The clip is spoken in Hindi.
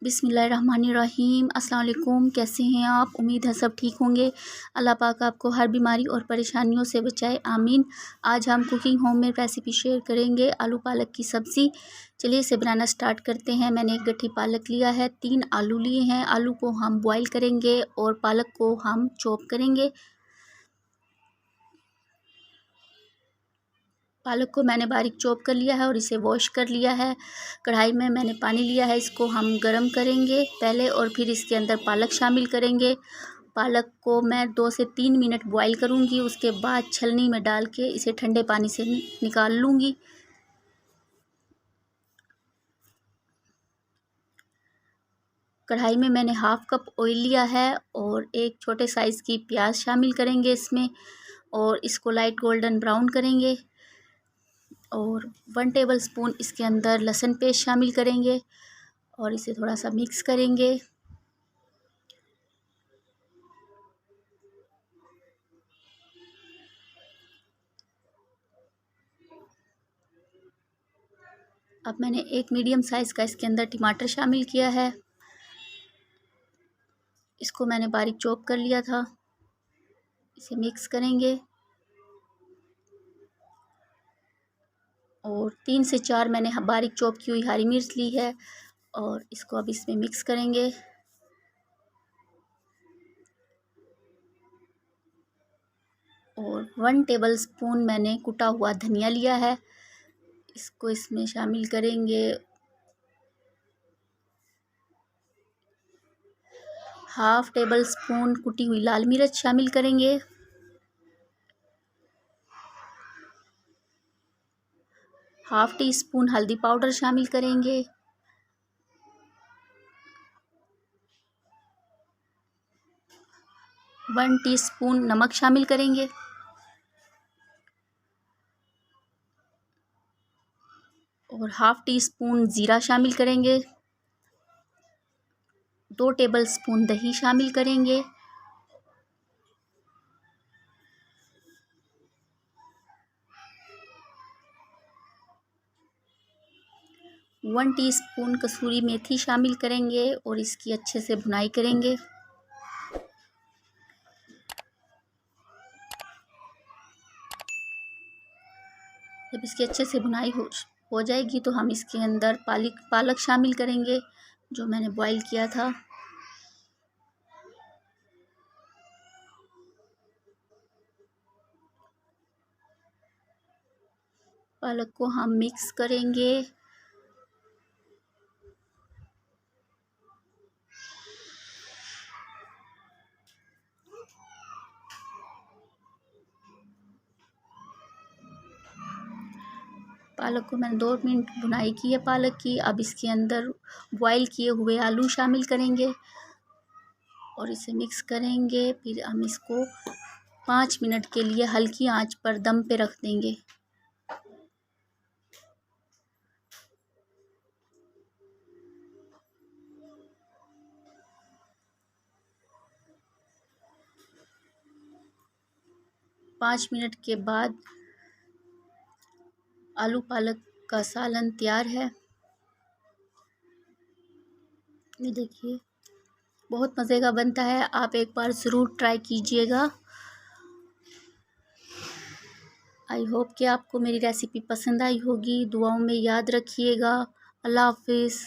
बिस्मिल्लाहिर्रहमानिर्रहीम। अस्सलाम वालेकुम। कैसे हैं आप? उम्मीद है सब ठीक होंगे। अल्लाह पाक आपको हर बीमारी और परेशानियों से बचाए, आमीन। आज हम कुकिंग होम में रेसिपी शेयर करेंगे आलू पालक की सब्ज़ी। चलिए इसे बनाना स्टार्ट करते हैं। मैंने एक गट्ठी पालक लिया है, 3 आलू लिए हैं। आलू को हम बॉईल करेंगे और पालक को हम चॉप करेंगे। पालक को मैंने बारीक चॉप कर लिया है और इसे वॉश कर लिया है। कढ़ाई में मैंने पानी लिया है, इसको हम गरम करेंगे पहले और फिर इसके अंदर पालक शामिल करेंगे। पालक को मैं 2 से 3 मिनट बॉईल करूँगी, उसके बाद छलनी में डाल के इसे ठंडे पानी से निकाल लूँगी। कढ़ाई में मैंने हाफ़ कप ऑयल लिया है और एक छोटे साइज़ की प्याज शामिल करेंगे इसमें और इसको लाइट गोल्डन ब्राउन करेंगे। और 1 टेबलस्पून इसके अंदर लहसुन पेस्ट शामिल करेंगे और इसे थोड़ा सा मिक्स करेंगे। अब मैंने एक मीडियम साइज़ का इसके अंदर टमाटर शामिल किया है, इसको मैंने बारीक चॉप कर लिया था। इसे मिक्स करेंगे और 3 से 4 मैंने बारीक चॉप की हुई हरी मिर्च ली है और इसको अब इसमें मिक्स करेंगे। और 1 टेबलस्पून मैंने कुटा हुआ धनिया लिया है, इसको इसमें शामिल करेंगे। हाफ़ टेबल स्पून कुटी हुई लाल मिर्च शामिल करेंगे। हाफ़ टी स्पून हल्दी पाउडर शामिल करेंगे। 1 टीस्पून नमक शामिल करेंगे और हाफ़ टी स्पून ज़ीरा शामिल करेंगे। 2 टेबलस्पून दही शामिल करेंगे। 1 टीस्पून कसूरी मेथी शामिल करेंगे और इसकी अच्छे से भुनाई करेंगे। जब इसकी अच्छे से भुनाई हो जाएगी तो हम इसके अंदर पालक शामिल करेंगे जो मैंने बॉईल किया था। पालक को हम मिक्स करेंगे। पालक को मैंने 2 मिनट भुनाई की है पालक की। अब इसके अंदर बॉईल किए हुए आलू शामिल करेंगे और इसे मिक्स करेंगे। फिर हम इसको 5 मिनट के लिए हल्की आंच पर दम पे रख देंगे। पाँच मिनट के बाद आलू पालक का सालन तैयार है। ये देखिए बहुत मज़े का बनता है, आप एक बार ज़रूर ट्राई कीजिएगा। आई होप कि आपको मेरी रेसिपी पसंद आई होगी। दुआओं में याद रखिएगा। अल्लाह हाफ़िज़।